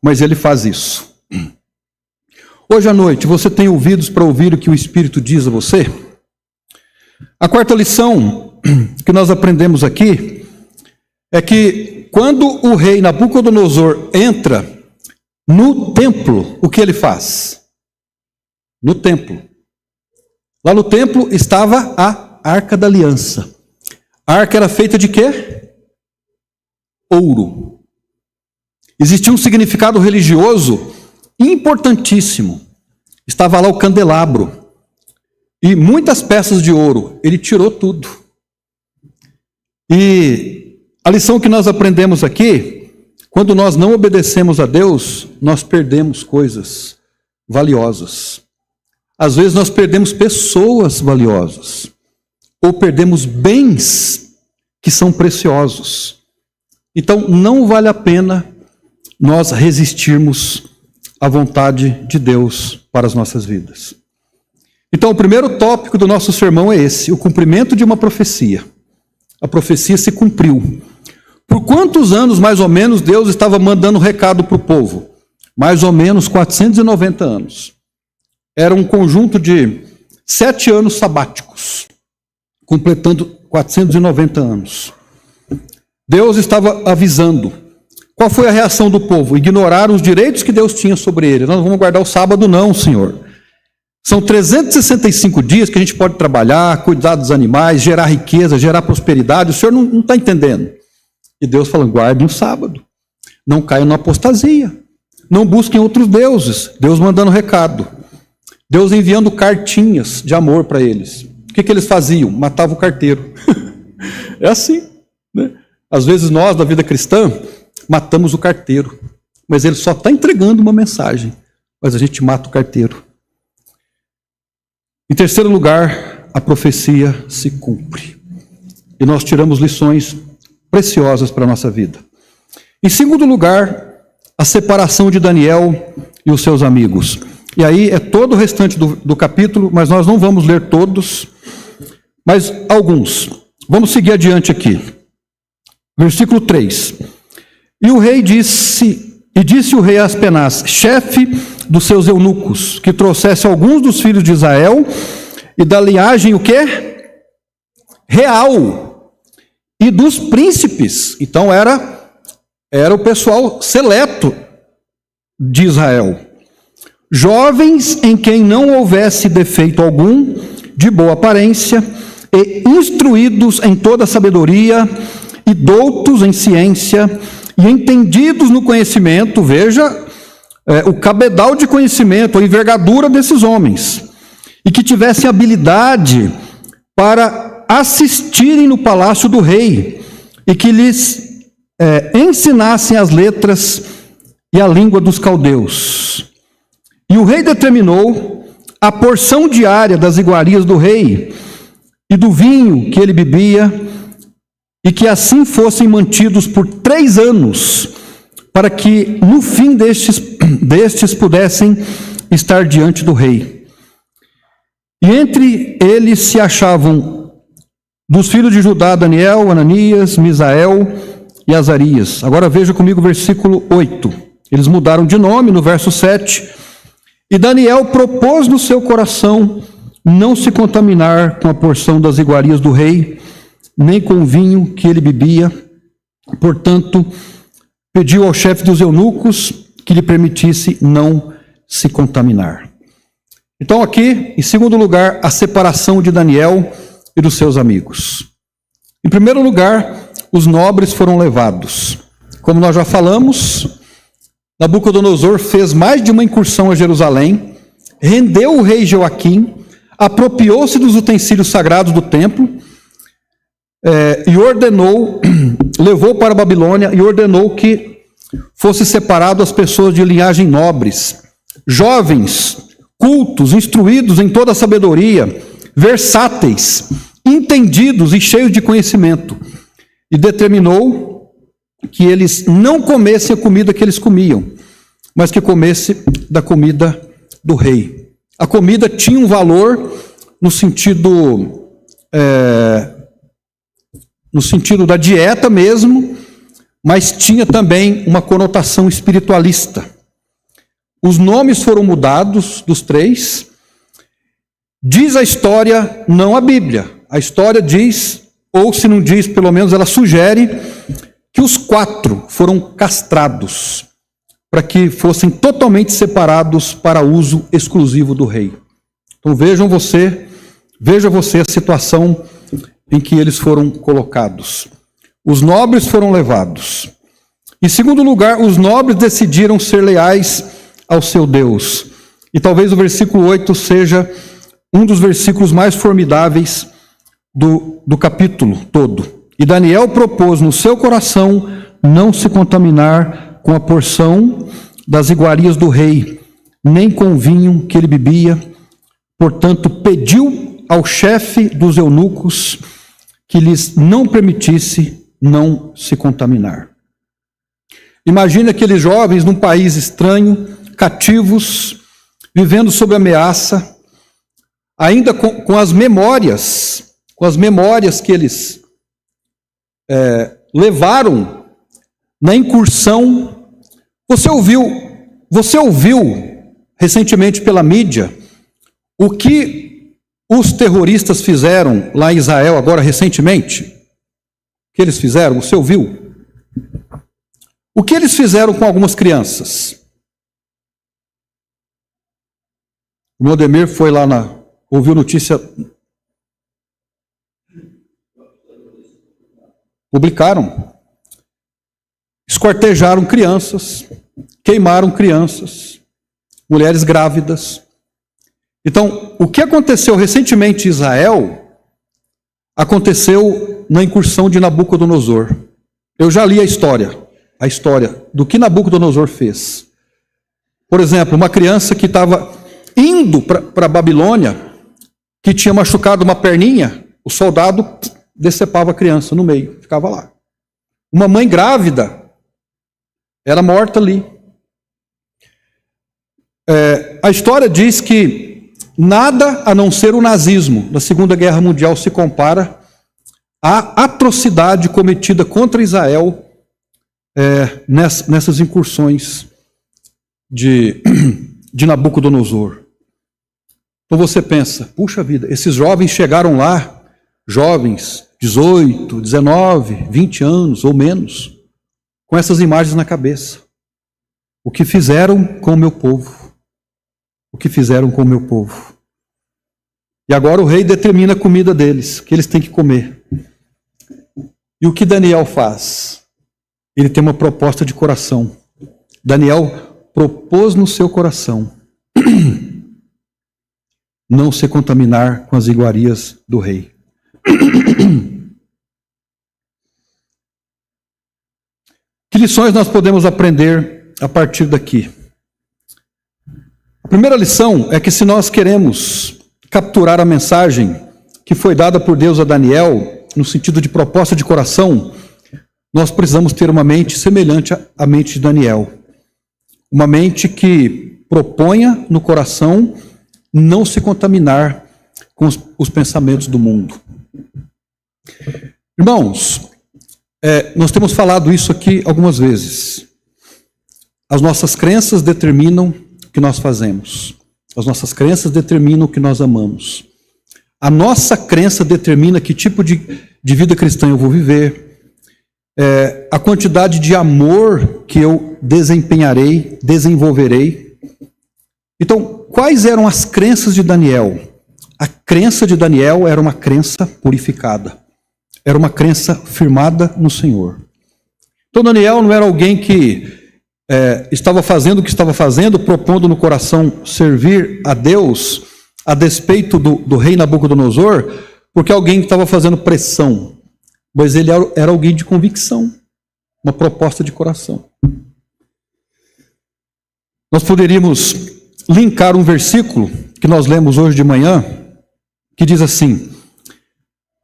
mas Ele faz isso. Hoje à noite, você tem ouvidos para ouvir o que o Espírito diz a você? A quarta lição que nós aprendemos aqui é que quando o rei Nabucodonosor entra no templo, o que ele faz? No templo. Lá no templo estava a Arca da Aliança. A arca era feita de quê? Ouro. Existia um significado religioso importantíssimo. Estava lá o candelabro e muitas peças de ouro. Ele tirou tudo. E a lição que nós aprendemos aqui: quando nós não obedecemos a Deus, nós perdemos coisas valiosas. Às vezes nós perdemos pessoas valiosas, ou perdemos bens que são preciosos. Então não vale a pena nós resistirmos à vontade de Deus para as nossas vidas. Então o primeiro tópico do nosso sermão é esse: o cumprimento de uma profecia. A profecia se cumpriu. Por quantos anos, mais ou menos, Deus estava mandando recado para o povo? Mais ou menos 490 anos. Era um conjunto de 7 anos sabáticos, completando 490 anos. Deus estava avisando. Qual foi a reação do povo? Ignoraram os direitos que Deus tinha sobre ele. Nós não vamos guardar o sábado não, Senhor. São 365 dias que a gente pode trabalhar, cuidar dos animais, gerar riqueza, gerar prosperidade. O senhor não está entendendo. E Deus falando, guardem o sábado. Não caiam na apostasia. Não busquem outros deuses. Deus mandando recado. Deus enviando cartinhas de amor para eles. O que eles faziam? Matavam o carteiro. É assim, né? Às vezes nós, da vida cristã, matamos o carteiro. Mas ele só está entregando uma mensagem. Mas a gente mata o carteiro. Em terceiro lugar, a profecia se cumpre. E nós tiramos lições preciosas para a nossa vida. Em segundo lugar, a separação de Daniel e os seus amigos. E aí é todo o restante do capítulo, mas nós não vamos ler todos, mas alguns. Vamos seguir adiante aqui. Versículo 3. E o rei disse o rei a Aspenaz, chefe dos seus eunucos, que trouxesse alguns dos filhos de Israel e da linhagem o quê? Real. E dos príncipes. Então era o pessoal seleto de Israel. Jovens em quem não houvesse defeito algum, de boa aparência, e instruídos em toda sabedoria, e doutos em ciência, e entendidos no conhecimento, veja, o cabedal de conhecimento, a envergadura desses homens, e que tivessem habilidade para assistirem no palácio do rei, e que lhes ensinassem as letras e a língua dos caldeus. E o rei determinou a porção diária das iguarias do rei e do vinho que ele bebia, e que assim fossem mantidos por 3 anos, para que no fim destes pudessem estar diante do rei. E entre eles se achavam dos filhos de Judá, Daniel, Ananias, Misael e Azarias. Agora veja comigo o versículo 8. Eles mudaram de nome no verso 7. E Daniel propôs no seu coração não se contaminar com a porção das iguarias do rei, nem com o vinho que ele bebia. Portanto, pediu ao chefe dos eunucos que lhe permitisse não se contaminar. Então aqui, em segundo lugar, a separação de Daniel e dos seus amigos. Em primeiro lugar, os nobres foram levados. Como nós já falamos, Nabucodonosor fez mais de uma incursão a Jerusalém, rendeu o rei Joaquim, apropriou-se dos utensílios sagrados do templo, e ordenou, levou para a Babilônia e ordenou que fosse separado as pessoas de linhagem nobres, jovens, cultos, instruídos em toda a sabedoria, versáteis, entendidos e cheios de conhecimento. E determinou que eles não comessem a comida que eles comiam, mas que comessem da comida do rei. A comida tinha um valor no sentido da dieta mesmo, mas tinha também uma conotação espiritualista. Os nomes foram mudados dos 3. Diz a história, não a Bíblia. A história diz, ou se não diz, pelo menos ela sugere, que os 4 foram castrados, para que fossem totalmente separados para uso exclusivo do rei. Então veja você a situação em que eles foram colocados. Os nobres foram levados. Em segundo lugar, os nobres decidiram ser leais ao seu Deus. E talvez o versículo 8 seja um dos versículos mais formidáveis do capítulo todo. E Daniel propôs no seu coração não se contaminar com a porção das iguarias do rei, nem com o vinho que ele bebia. Portanto, pediu ao chefe dos eunucos que lhes não permitisse não se contaminar. Imagine aqueles jovens num país estranho, cativos, vivendo sob ameaça, ainda com as memórias que eles levaram na incursão. Você ouviu recentemente pela mídia o que os terroristas fizeram lá em Israel agora recentemente? O que eles fizeram? Você ouviu? O que eles fizeram com algumas crianças? O meu Ademir foi lá ouviu notícia. Publicaram. Esquartejaram crianças, queimaram crianças, mulheres grávidas. Então, o que aconteceu recentemente em Israel, aconteceu na incursão de Nabucodonosor. Eu já li a história do que Nabucodonosor fez. Por exemplo, uma criança que estava indo para a Babilônia, que tinha machucado uma perninha, o soldado decepava a criança no meio, ficava lá. Uma mãe grávida era morta ali. A história diz que nada a não ser o nazismo da Segunda Guerra Mundial se compara à atrocidade cometida contra Israel nessas incursões de Nabucodonosor. Então você pensa, puxa vida, esses jovens chegaram lá, jovens, 18, 19, 20 anos ou menos, com essas imagens na cabeça. O que fizeram com o meu povo? O que fizeram com o meu povo? E agora o rei determina a comida deles, que eles têm que comer. E o que Daniel faz? Ele tem uma proposta de coração. Daniel propôs no seu coração não se contaminar com as iguarias do rei. Que lições nós podemos aprender a partir daqui? A primeira lição é que se nós queremos capturar a mensagem que foi dada por Deus a Daniel, no sentido de proposta de coração, nós precisamos ter uma mente semelhante à mente de Daniel. Uma mente que proponha no coração não se contaminar com os pensamentos do mundo. Irmãos, nós temos falado isso aqui algumas vezes. As nossas crenças determinam o que nós fazemos. As nossas crenças determinam o que nós amamos. A nossa crença determina que tipo de vida cristã eu vou viver. A quantidade de amor que eu desenvolverei. Então, quais eram as crenças de Daniel? A crença de Daniel era uma crença purificada. Era uma crença firmada no Senhor. Então, Daniel não era alguém que estava fazendo o que estava fazendo, propondo no coração servir a Deus, a despeito do rei Nabucodonosor, porque alguém estava fazendo pressão. Mas ele era alguém de convicção, uma proposta de coração. Nós poderíamos linkar um versículo que nós lemos hoje de manhã, que diz assim,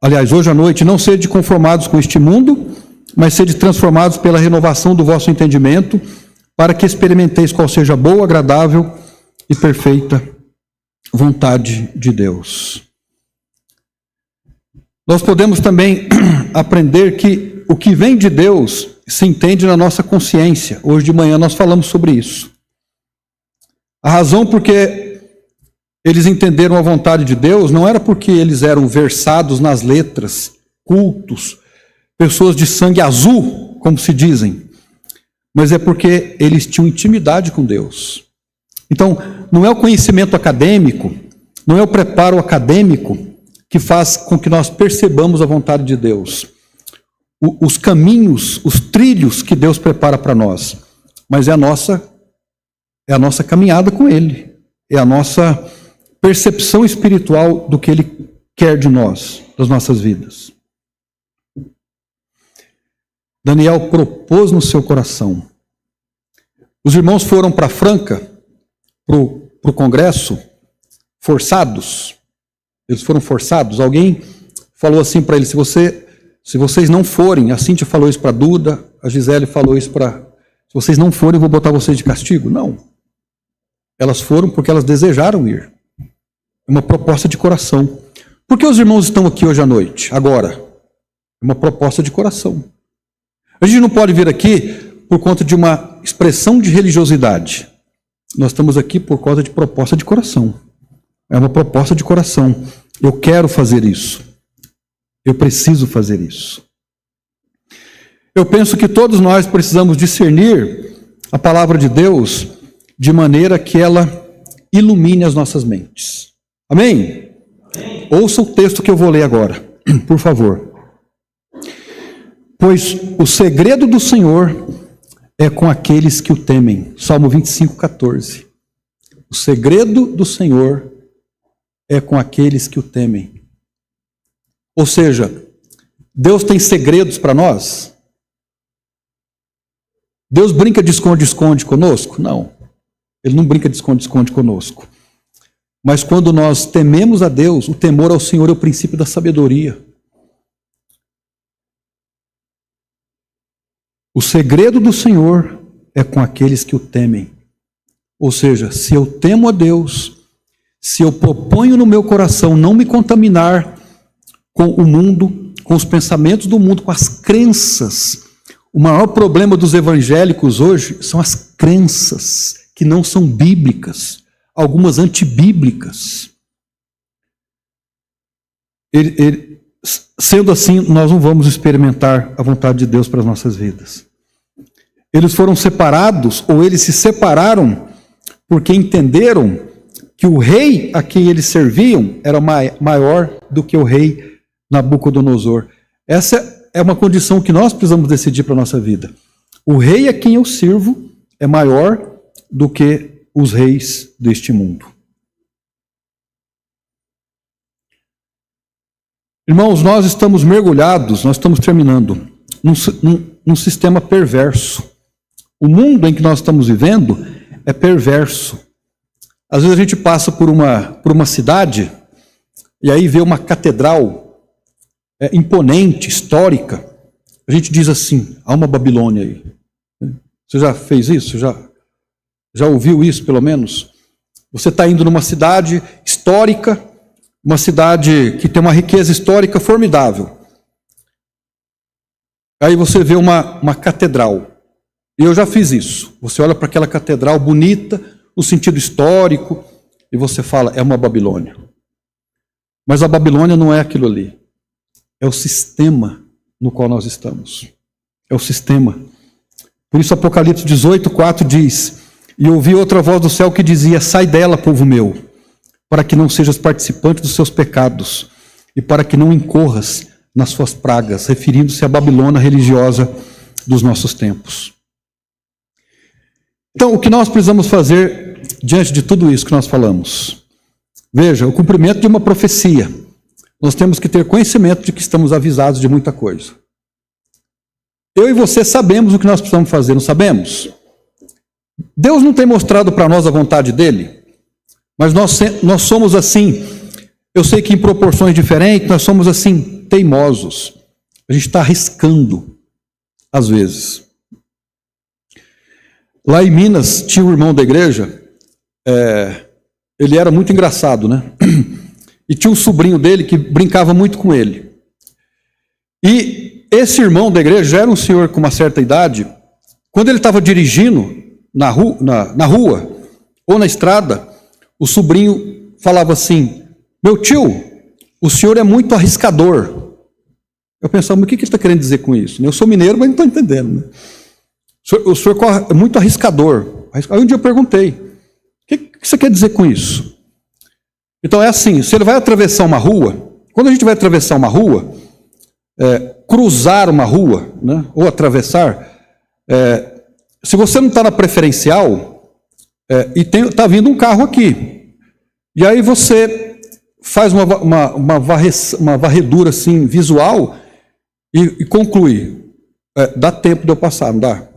aliás, hoje à noite, não sede conformados com este mundo, mas sede transformados pela renovação do vosso entendimento, para que experimenteis qual seja a boa, agradável e perfeita vontade de Deus. Nós podemos também aprender que o que vem de Deus se entende na nossa consciência. Hoje de manhã nós falamos sobre isso. A razão porque eles entenderam a vontade de Deus não era porque eles eram versados nas letras, cultos, pessoas de sangue azul, como se dizem, mas é porque eles tinham intimidade com Deus. Então, não é o conhecimento acadêmico, não é o preparo acadêmico que faz com que nós percebamos a vontade de Deus. Os caminhos, os trilhos que Deus prepara para nós, mas é a nossa caminhada com Ele, é a nossa percepção espiritual do que Ele quer de nós, das nossas vidas. Daniel propôs no seu coração. Os irmãos foram para Franca, para o congresso, forçados. Eles foram forçados. Alguém falou assim para eles, se vocês não forem, a Cíntia falou isso para a Duda, a Gisele falou isso para... Se vocês não forem, eu vou botar vocês de castigo. Não. Elas foram porque elas desejaram ir. É uma proposta de coração. Por que os irmãos estão aqui hoje à noite, agora? É uma proposta de coração. A gente não pode vir aqui por conta de uma expressão de religiosidade. Nós estamos aqui por causa de proposta de coração. É uma proposta de coração. Eu quero fazer isso. Eu preciso fazer isso. Eu penso que todos nós precisamos discernir a palavra de Deus de maneira que ela ilumine as nossas mentes. Amém? Ouça o texto que eu vou ler agora, por favor. Pois o segredo do Senhor é com aqueles que o temem. Salmo 25, 14. O segredo do Senhor é com aqueles que o temem. Ou seja, Deus tem segredos para nós? Deus brinca de esconde-esconde conosco? Não. Ele não brinca de esconde-esconde conosco. Mas quando nós tememos a Deus, o temor ao Senhor é o princípio da sabedoria. O segredo do Senhor é com aqueles que o temem. Ou seja, se eu temo a Deus, se eu proponho no meu coração não me contaminar com o mundo, com os pensamentos do mundo, com as crenças. O maior problema dos evangélicos hoje são as crenças que não são bíblicas, algumas antibíblicas. Sendo assim, nós não vamos experimentar a vontade de Deus para as nossas vidas. Eles foram separados, ou eles se separaram, porque entenderam que o rei a quem eles serviam era maior do que o rei Nabucodonosor. Essa é uma condição que nós precisamos decidir para a nossa vida. O rei a quem eu sirvo é maior do que os reis deste mundo. Irmãos, nós estamos mergulhados, nós estamos terminando, num sistema perverso. O mundo em que nós estamos vivendo é perverso. Às vezes a gente passa por uma cidade e aí vê uma catedral imponente, histórica. A gente diz assim, há uma Babilônia aí. Você já fez isso? Já ouviu isso, pelo menos? Você está indo numa cidade histórica, uma cidade que tem uma riqueza histórica formidável. Aí você vê uma catedral. E eu já fiz isso. Você olha para aquela catedral bonita, no sentido histórico, e você fala, é uma Babilônia. Mas a Babilônia não é aquilo ali. É o sistema no qual nós estamos. É o sistema. Por isso Apocalipse 18, 4 diz, e ouvi outra voz do céu que dizia, sai dela, povo meu, para que não sejas participante dos seus pecados, e para que não incorras nas suas pragas, referindo-se à Babilônia religiosa dos nossos tempos. Então, o que nós precisamos fazer diante de tudo isso que nós falamos? Veja, o cumprimento de uma profecia. Nós temos que ter conhecimento de que estamos avisados de muita coisa. Eu e você sabemos o que nós precisamos fazer, não sabemos? Deus não tem mostrado para nós a vontade dele, mas nós somos assim, eu sei que em proporções diferentes, nós somos assim, teimosos. A gente está arriscando, às vezes. Lá em Minas, tinha um irmão da igreja, ele era muito engraçado, né? E tinha um sobrinho dele que brincava muito com ele. E esse irmão da igreja, já era um senhor com uma certa idade, quando ele estava dirigindo na rua ou na estrada, o sobrinho falava assim, meu tio, o senhor é muito arriscador. Eu pensava, mas o que ele está querendo dizer com isso? Eu sou mineiro, mas não estou entendendo. Né? O senhor é muito arriscador. Aí um dia eu perguntei, o que você quer dizer com isso? Então é assim, se ele vai atravessar uma rua, quando a gente vai atravessar uma rua, cruzar uma rua, né, ou atravessar, se você não está na preferencial, e está vindo um carro aqui, e aí você faz uma varredura assim, visual, e conclui, dá tempo de eu passar, não dá?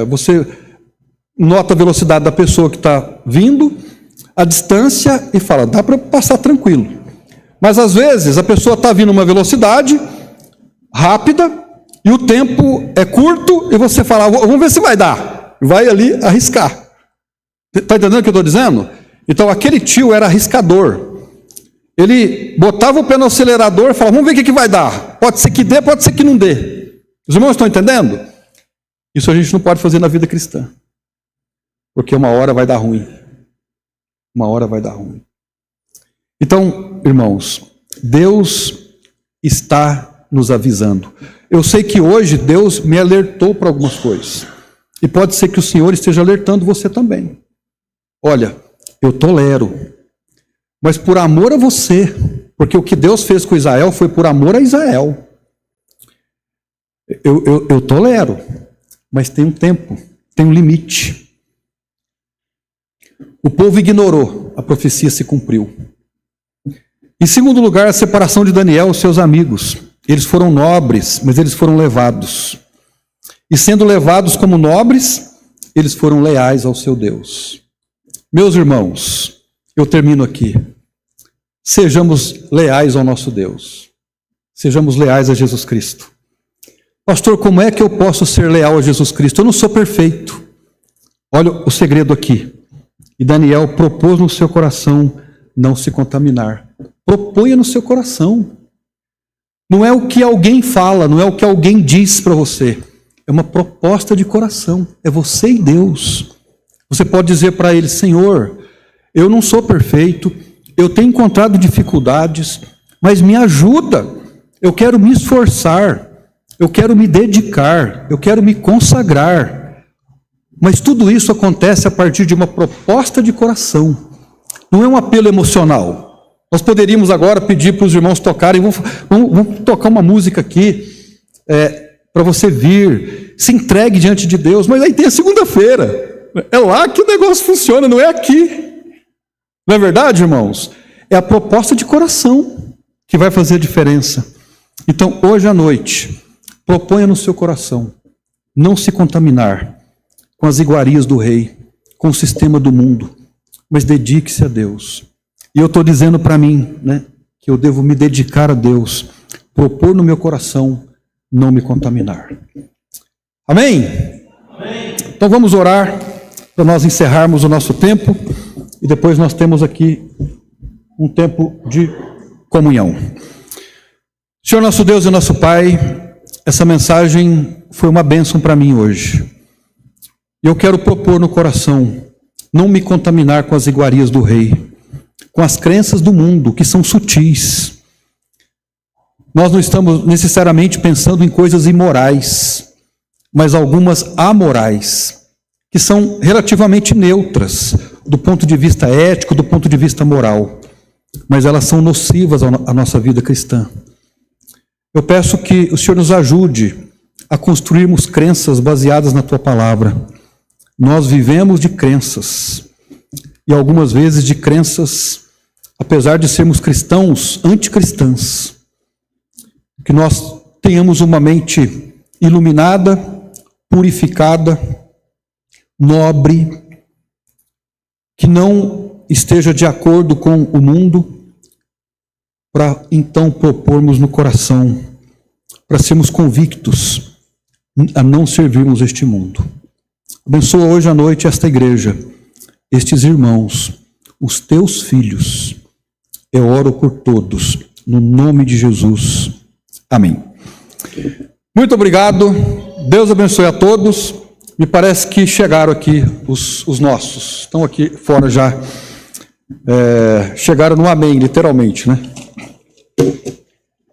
Você nota a velocidade da pessoa que está vindo, a distância, e fala, dá para passar tranquilo. Mas às vezes a pessoa está vindo uma velocidade rápida, e o tempo é curto, e você fala, vamos ver se vai dar. Vai ali arriscar. Está entendendo o que eu estou dizendo? Então aquele tio era arriscador. Ele botava o pé no acelerador e falava, vamos ver o que vai dar. Pode ser que dê, pode ser que não dê. Os irmãos estão entendendo? Isso a gente não pode fazer na vida cristã. Porque uma hora vai dar ruim. Uma hora vai dar ruim. Então, irmãos, Deus está nos avisando. Eu sei que hoje Deus me alertou para algumas coisas. E pode ser que o Senhor esteja alertando você também. Olha, eu tolero. Mas por amor a você, porque o que Deus fez com Israel foi por amor a Israel. Eu tolero, mas tem um tempo, tem um limite. O povo ignorou, a profecia se cumpriu. Em segundo lugar, a separação de Daniel e seus amigos. Eles foram nobres, mas eles foram levados. E sendo levados como nobres, eles foram leais ao seu Deus. Meus irmãos, eu termino aqui. Sejamos leais ao nosso Deus. Sejamos leais a Jesus Cristo. Pastor, como é que eu posso ser leal a Jesus Cristo? Eu não sou perfeito. Olha o segredo aqui. E Daniel propôs no seu coração não se contaminar. Proponha no seu coração. Não é o que alguém fala, não é o que alguém diz para você. É uma proposta de coração. É você e Deus. Você pode dizer para ele, Senhor, eu não sou perfeito, eu tenho encontrado dificuldades, mas me ajuda. Eu quero me esforçar, eu quero me dedicar, eu quero me consagrar. Mas tudo isso acontece a partir de uma proposta de coração. Não é um apelo emocional. Nós poderíamos agora pedir para os irmãos tocarem, vamos tocar uma música aqui, para você vir, se entregue diante de Deus, mas aí tem a segunda-feira. É lá que o negócio funciona, não é aqui. Não é verdade, irmãos? É a proposta de coração que vai fazer a diferença. Então, hoje à noite, proponha no seu coração não se contaminar com as iguarias do rei, com o sistema do mundo, mas dedique-se a Deus. E eu estou dizendo para mim, que eu devo me dedicar a Deus, propor no meu coração não me contaminar. Amém? Amém. Então vamos orar para nós encerrarmos o nosso tempo e depois nós temos aqui um tempo de comunhão. Senhor nosso Deus e nosso Pai, essa mensagem foi uma bênção para mim hoje. Eu quero propor no coração não me contaminar com as iguarias do rei, com as crenças do mundo, que são sutis. Nós não estamos necessariamente pensando em coisas imorais, mas algumas amorais, que são relativamente neutras, do ponto de vista ético, do ponto de vista moral, mas elas são nocivas à nossa vida cristã. Eu peço que o Senhor nos ajude a construirmos crenças baseadas na Tua Palavra. Nós vivemos de crenças, e algumas vezes de crenças, apesar de sermos cristãos, anticristãs. Que nós tenhamos uma mente iluminada, purificada, nobre, que não esteja de acordo com o mundo, para então propormos no coração, para sermos convictos a não servirmos este mundo. Abençoa hoje à noite esta igreja, estes irmãos, os teus filhos. Eu oro por todos, no nome de Jesus. Amém. Muito obrigado. Deus abençoe a todos. Me parece que chegaram aqui os nossos. Estão aqui fora já. Chegaram no amém, literalmente, né?